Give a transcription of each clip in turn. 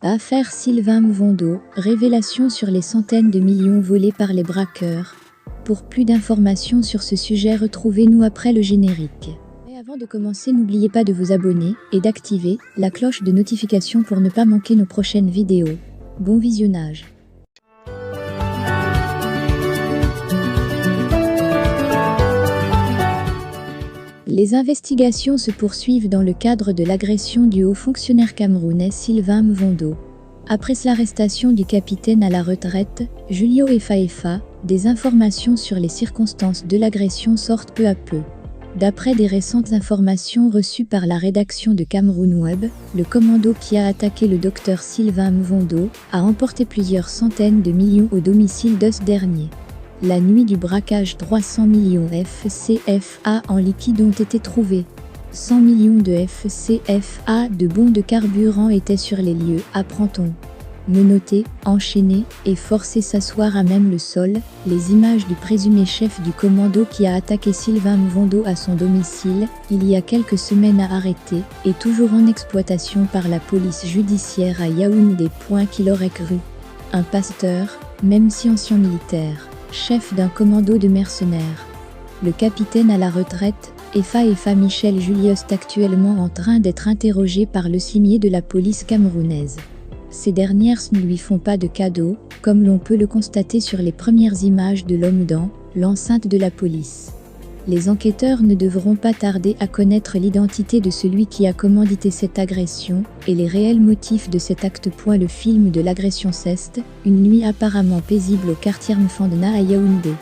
Affaire Sylvain Mvondo, révélation sur les centaines de millions volés par les braqueurs. Pour plus d'informations sur ce sujet, retrouvez-nous après le générique. Mais avant de commencer, n'oubliez pas de vous abonner et d'activer la cloche de notification pour ne pas manquer nos prochaines vidéos. Bon visionnage. Les investigations se poursuivent dans le cadre de l'agression du haut fonctionnaire camerounais Sylvain Mvondo. Après l'arrestation du capitaine à la retraite, Julio Efa, des informations sur les circonstances de l'agression sortent peu à peu. D'après des récentes informations reçues par la rédaction de Cameroun Web, le commando qui a attaqué le docteur Sylvain Mvondo a emporté plusieurs centaines de millions au domicile de ce dernier. La nuit du braquage, 300 millions FCFA en liquide ont été trouvés. 100 millions de FCFA de bons de carburant étaient sur les lieux, apprend-on. Menottés, enchaînés et forcés s'asseoir à même le sol, les images du présumé chef du commando qui a attaqué Sylvain Mvondo à son domicile, il y a quelques semaines à arrêter, et toujours en exploitation par la police judiciaire à Yaoundé. Qui l'aurait cru. Un pasteur, même si ancien militaire, chef d'un commando de mercenaires. Le capitaine à la retraite, Efa Michel Julius, est actuellement en train d'être interrogé par le cimier de la police camerounaise. Ces dernières ne lui font pas de cadeau, comme l'on peut le constater sur les premières images de l'homme dans l'enceinte de la police. Les enquêteurs ne devront pas tarder à connaître l'identité de celui qui a commandité cette agression et les réels motifs de cet acte. Le film de l'agression ceste, une nuit apparemment paisible au quartier Mfandena à Yaoundé.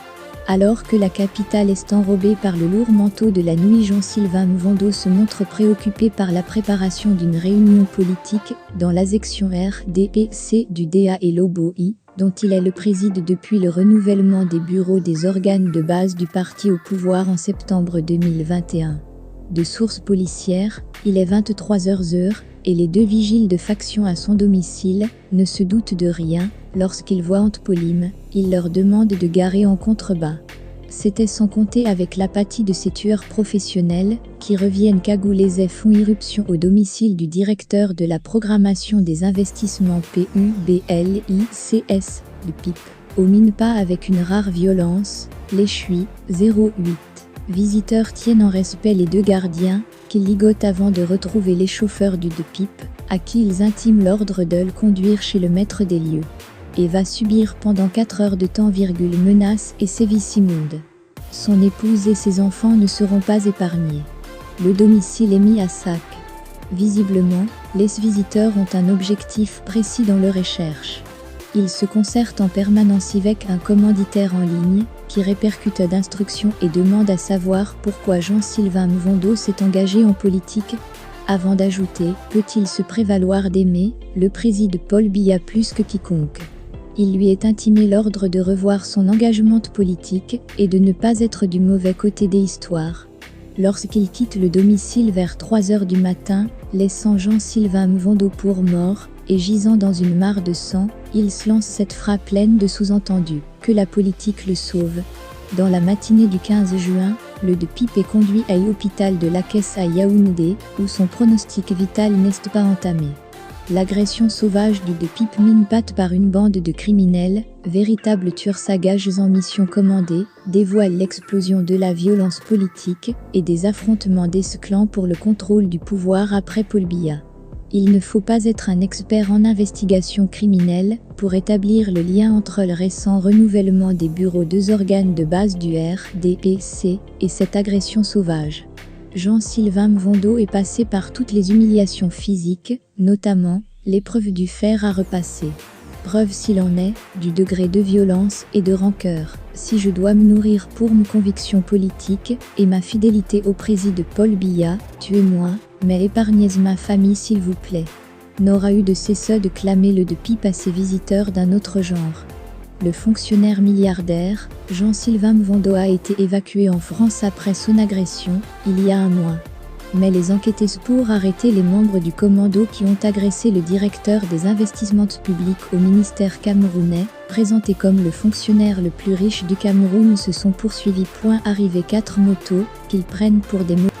Alors que la capitale est enrobée par le lourd manteau de la nuit, Jean-Sylvain Mvondo se montre préoccupé par la préparation d'une réunion politique dans la section RDPC du DA et l'OBOI, dont il est le président depuis le renouvellement des bureaux des organes de base du parti au pouvoir en septembre 2021. De sources policières, il est 23h et les deux vigiles de faction à son domicile ne se doutent de rien. Lorsqu'ils voient Antpolim, il leur demande de garer en contrebas. C'était sans compter avec l'apathie de ces tueurs professionnels qui reviennent cagoulés et font irruption au domicile du directeur de la programmation des investissements PUBLICS, le PIP, au mine-pas avec une rare violence. Les Chui 08 visiteurs tiennent en respect les deux gardiens qu'ils ligotent avant de retrouver les chauffeurs du PIP, à qui ils intiment l'ordre de le conduire chez le maître des lieux. Et va subir pendant 4 heures de temps, menaces et sévices immondes. Son épouse et ses enfants ne seront pas épargnés. Le domicile est mis à sac. Visiblement, les visiteurs ont un objectif précis dans leur recherche. Ils se concertent en permanence avec un commanditaire en ligne, qui répercute d'instructions et demande à savoir pourquoi Jean-Sylvain Mvondo s'est engagé en politique, avant d'ajouter « Peut-il se prévaloir d'aimer le président Paul Biya plus que quiconque ?» Il lui est intimé l'ordre de revoir son engagement politique et de ne pas être du mauvais côté des histoires. Lorsqu'il quitte le domicile vers 3h du matin, laissant Jean-Sylvain Mvondo pour mort et gisant dans une mare de sang, il se lance cette phrase pleine de sous-entendus « que la politique le sauve ». Dans la matinée du 15 juin, le PIP est conduit à l'hôpital de la Caisse à Yaoundé, où son pronostic vital n'est pas entamé. L'agression sauvage du PIP mine-patte par une bande de criminels, véritables tueurs sagages en mission commandée, dévoile l'explosion de la violence politique et des affrontements des clans pour le contrôle du pouvoir après Paul Biya. Il ne faut pas être un expert en investigation criminelle pour établir le lien entre le récent renouvellement des bureaux des organes de base du RDPC et cette agression sauvage. Jean-Sylvain Mvondo est passé par toutes les humiliations physiques, notamment l'épreuve du fer à repasser. Preuve s'il en est, du degré de violence et de rancœur. Si je dois me nourrir pour mes convictions politiques et ma fidélité au président Paul Biya, tuez-moi, mais épargnez ma famille s'il vous plaît. N'aura eu de cesse de clamer le PIP à ses visiteurs d'un autre genre. Le fonctionnaire milliardaire, Jean-Sylvain Mvondo, a été évacué en France après son agression, il y a un mois. Mais les enquêteurs pour arrêter les membres du commando qui ont agressé le directeur des investissements publics au ministère camerounais, présenté comme le fonctionnaire le plus riche du Cameroun, se sont poursuivis. Arrivé 4 motos, qu'ils prennent pour des motos.